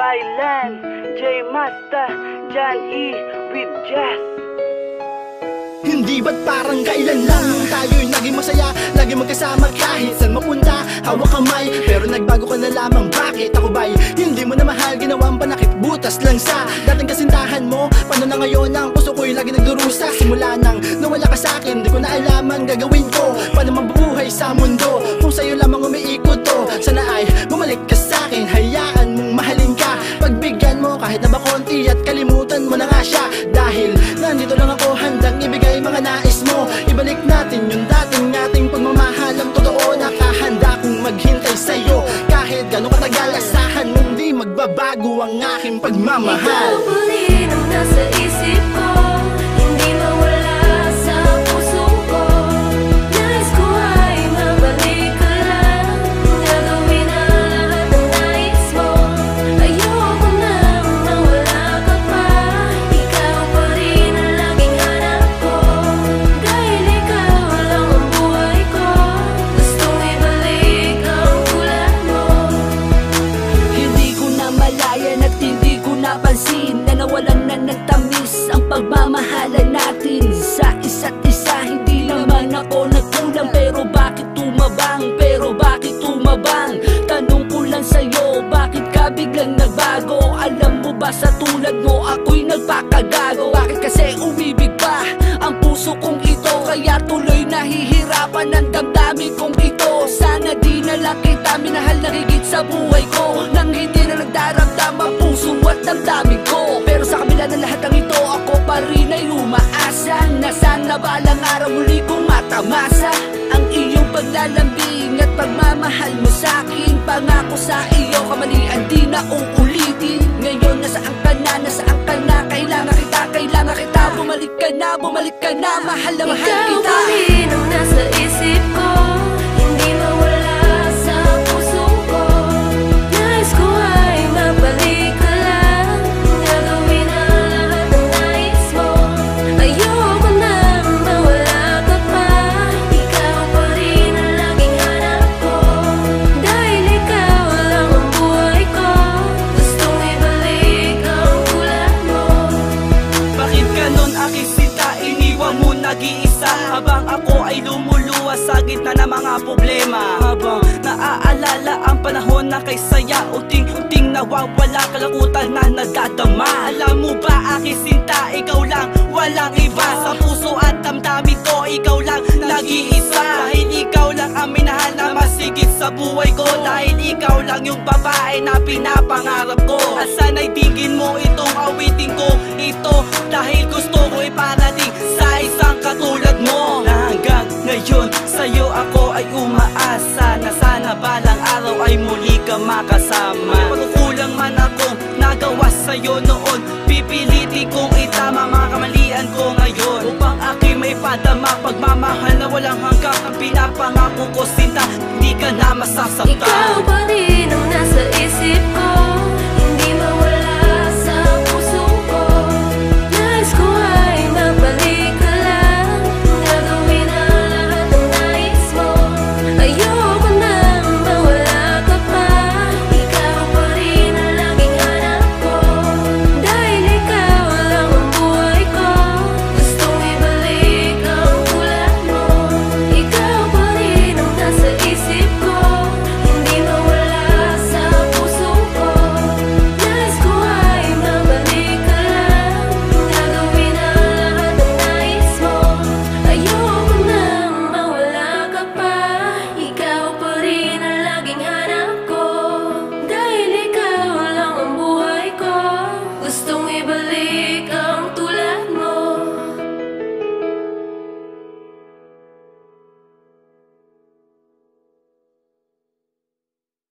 Island, J Master, Jan E with Jazz. Hindi ba't parang kailan lang tayo'y naging masaya, lagi magkasama kahit saan mapunta, hawak kamay. Pero nagbago ka na lamang, bakit ako ba'y hindi mo na mahal? Ginawang panakit butas lang sa dating kasintahan mo. Paano na ngayon ang puso ko'y lagi nagdurusa? Simula nang nawala ka sa'kin, di ko na alam ang gagawin ko. Paano mabubuhay sa mundo kung sa'yo lamang umiikot to? Sana ay bumalik ka sa'kin, hayaan mong mahalin ka. Pagbigyan mo kahit na ba konti at kalimutan mo na nga siya. Dahil nandito lang ako, handang ibigay mga nais mo. Ibalik natin yung dating ating pagmamahal. Ang totoo, nakahanda kong maghintay sa'yo. Kahit gano'ng katagal, asahan mong di magbabago ang aking pagmamahal. Ikaw pa rin ang nasa isip ko, hindi mawala sa puso ko. Nais ko ay mabalik ka lang, gagawin ang lahat ng nais mo. Ayoko nang mawala ka pa, ikaw pa rin ang laging hanap ko. Dahil ikaw lang ang buhay ko, gustong ibalik ang tulad mo. Hindi ko na malayan at hindi ko napansin na nawalan na ng tamis ang pagmamahalan natin sa isa't isa. Hindi naman ako nagkulang, pero bakit tumabang? Pero bakit tumabang? Tanong ko lang sa'yo, bakit ka biglang nagbago? Alam mo ba sa tulad mo ako'y nagpakagago? Bakit kasi umibig pa ang puso kong ito? Kaya tuloy nahihirapan ang damdamin kong ito. Sana di na lang kita minahal na higit sa buhay ko, nang hindi na nagdaramdam ang puso at damdamin ko. Pero sa kabila ng lahat ng ito, ako pa rin ay umaasa na sana balang araw muli kong matamasa ang iyong paglalambing at pagmamahal mo sa'kin. Pangako sa iyo, kamalian di na uulitin. Ngayon nasaan ka na, nasaan ka na? Kailangan kita, kailangan kita. Bumalik ka na, bumalik ka na. Mahal na mahal Ikaw kita. pa rin ang nasa isip ko, hindi mawala sa puso ko. Nais ko ay mabalik ka lang, gagawin ang lahat ng nais mo. Ayoko nang mawala ka pa, ikaw pa rin ang laging hanap ko. Dahil ikaw lang ang buhay ko, gustong ibalik ang tulad mo. Bakit ganon aking sinta, iniwan mo nag-iisa? Habang ako ay lumuluwas sa gitna ng mga problema, habang naaalala ang panahon na kay saya, unting-unting nawawala, kalakutan na nadadama. Alam mo ba aking sinta, ikaw lang, walang iba. Sa puso at damdamin ko, ikaw lang nag-iisa. Dahil ikaw lang ang minahal na masigit sa buhay ko. Dahil ikaw lang yung babae na pinapangarap ko. At sana'y tingin mo itong awitin ko ito, dahil gusto ko iparating sa isang katulad mo. Na hanggang ngayon sa'yo ako ay umaasa, na sana balang araw ay muli ka makasama. Pagkukulang man akong nagawa sa'yo noon, pipilitin kong itama mga kamalian ko ngayon, upang aking may padama pagmamahal na walang hanggang. Ang pinapangako ko sinta, di ka na masasaktan. Ikaw pa rin ang nasa isip ko,